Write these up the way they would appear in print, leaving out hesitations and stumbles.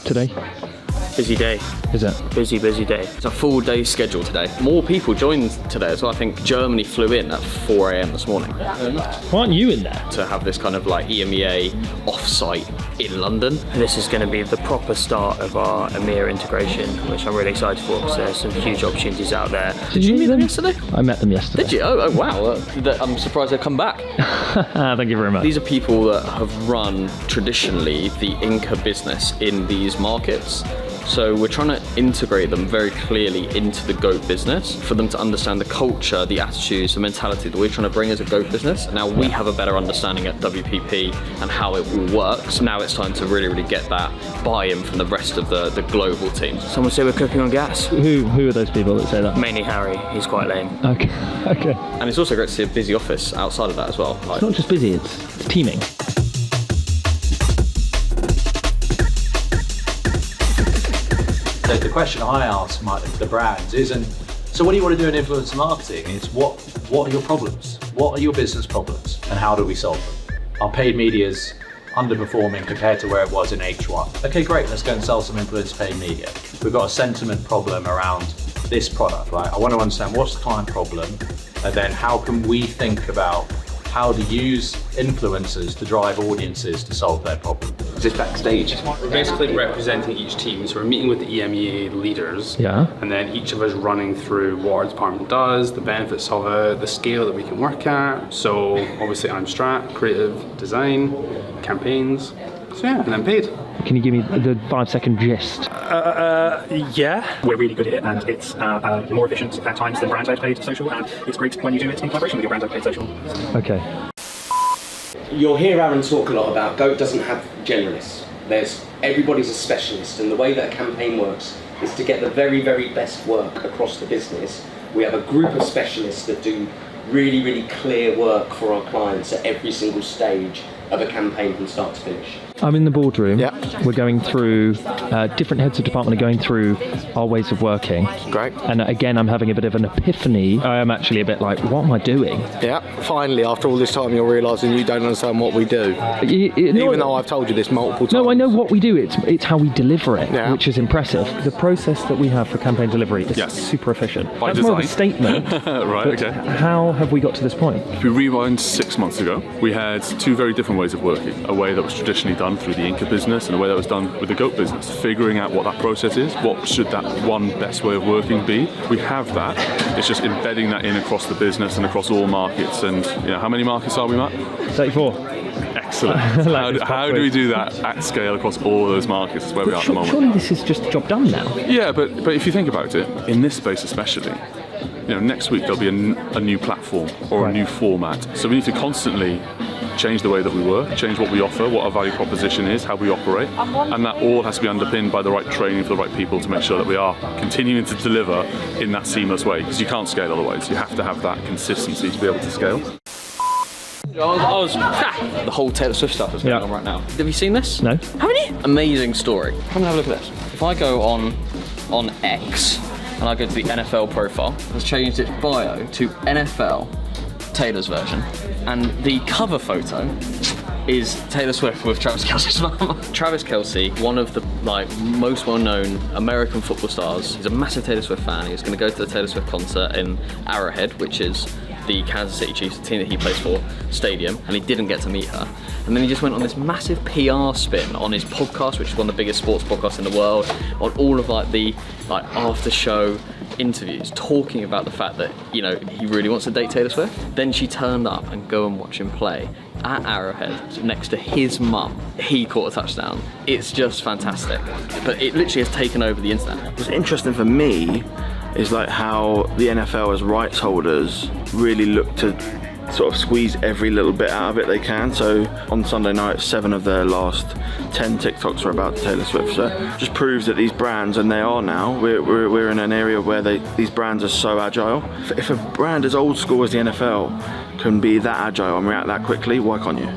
today? Busy day. Is it? Busy day. It's a full day schedule today. More people joined today as well. I think Germany flew in at 4 a.m. this morning. Why aren't you in there? To have this kind of like EMEA offsite in London. This is going to be the proper start of our EMEA integration, which I'm really excited for because there's some huge opportunities out there. Did you meet them yesterday? I met them yesterday. Did you? Oh wow. I'm surprised they've come back. Thank you very much. These are people that have run traditionally the Inca business in these markets. So we're trying to integrate them very clearly into the goat business for them to understand the culture, the attitudes, the mentality that we're trying to bring as a goat business. Now we have a better understanding at WPP and how it all works. Now it's time to really get that buy-in from the rest of the global team. Someone say we're cooking on gas. Who are those people that say that? Mainly Harry, he's quite lame. Okay. And it's also great to see a busy office outside of that as well. It's not just busy, it's teeming. The question I ask the brands isn't, so what do you want to do in influencer marketing? It's what are your problems? What are your business problems? And how do we solve them? Our paid media's underperforming compared to where it was in H1. Okay, great, let's go and sell some influencer paid media. We've got a sentiment problem around this product, right? I want to understand what's the client problem, and then how can we think about how to use influencers to drive audiences to solve their problem. Is this backstage? We're basically representing each team, so we're meeting with the EMEA leaders, and then each of us running through what our department does, the benefits of it, the scale that we can work at. So obviously I'm strat, creative, design, campaigns, so yeah, and then paid. Can you give me the 5-second gist? Yeah. We're really good at it, and it's more efficient at times than brand paid social, and it's great when you do it in collaboration with your brand paid social. Okay. You'll hear Aaron talk a lot about Goat doesn't have generalists. Everybody's a specialist, and the way that a campaign works is to get the very best work across the business. We have a group of specialists that do really clear work for our clients at every single stage of a campaign from start to finish. I'm in the boardroom. We're going through, different heads of department are going through our ways of working. Great. And again, I'm having a bit of an epiphany. I am actually a bit like, what am I doing? Yeah, finally, after all this time, you're realising you don't understand what we do. Even though I've told you this multiple times. No, I know what we do. It's how we deliver it, which is impressive. The process that we have for campaign delivery is super efficient. By That's design. more of a statement. Right, okay. How have we got to this point? If we rewind 6 months ago, we had two very different ways of working. A way that was traditionally done through the Inca business and a way that was done with the Goat business. Figuring out what that process is, what should that one best way of working be. We have that. It's just embedding that in across the business and across all markets. And how many markets are we, Matt? 34. Excellent. How do we do that at scale across all those markets? That's where we are at the moment. Surely this is just job done now. Yeah, but if you think about it, in this space especially, next week there'll be a new platform or a new format. So we need to constantly change the way that we work, change what we offer, what our value proposition is, how we operate, and that all has to be underpinned by the right training for the right people to make sure that we are continuing to deliver in that seamless way, because you can't scale otherwise. You have to have that consistency to be able to scale. The whole Taylor Swift stuff is going on right now. Have you seen this? No. Haven't you? Amazing story. Come and have a look at this. If I go on X and I go to the NFL profile, it's changed its bio to NFL Taylor's version, and the cover photo is Taylor Swift with Travis Kelce's mum. Travis Kelce, one of the most well-known American football stars, he's a massive Taylor Swift fan. He's going to go to the Taylor Swift concert in Arrowhead, which is the Kansas City Chiefs, the team that he plays for, stadium, and he didn't get to meet her. And then he just went on this massive PR spin on his podcast, which is one of the biggest sports podcasts in the world, on all of the after show interviews, talking about the fact that he really wants to date Taylor Swift. Then she turned up and go and watch him play at Arrowhead next to his mum. He caught a touchdown. It's just fantastic. But it literally has taken over the internet. What's interesting for me is how the NFL as rights holders really look to sort of squeeze every little bit out of it they can. So on Sunday night, 7 of their last 10 TikToks were about Taylor Swift. So it just proves that these brands, and they are now, we're in an area where these brands are so agile. If a brand as old school as the NFL can be that agile and react that quickly, why can't you?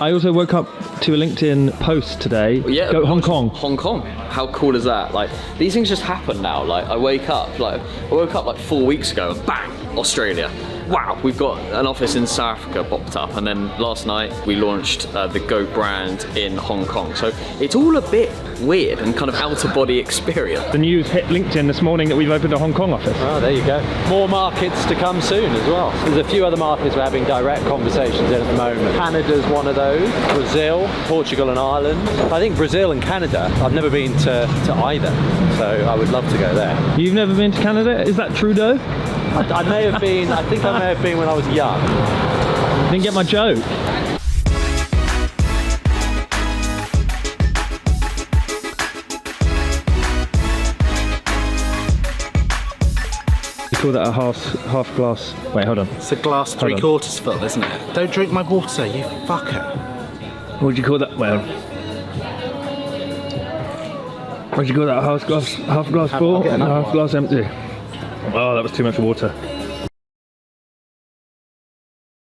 I also woke up to a LinkedIn post today. Go Hong Kong. Hong Kong. How cool is that? These things just happen now. I woke up 4 weeks ago, bang, Australia. wow, we've got an office in South Africa popped up, and then last night we launched the Goat brand in Hong Kong. So it's all a bit weird and kind of out-of-body experience. The news hit LinkedIn this morning that we've opened a Hong Kong office. Oh, there you go. More markets to come soon as well. There's a few other markets we're having direct conversations in at the moment. Canada's one of those, Brazil, Portugal and Ireland. I think Brazil and Canada, I've never been to either, so I would love to go there. You've never been to Canada? Is that Trudeau? I may have been, I think I may have been when I was young. Didn't get my joke. You call that a half glass? Wait, hold on. It's a glass 3/4 full, isn't it? Don't drink my water, you fucker. What would you call that? Well, what would you call that? Half glass full, half glass empty. Oh, that was too much water.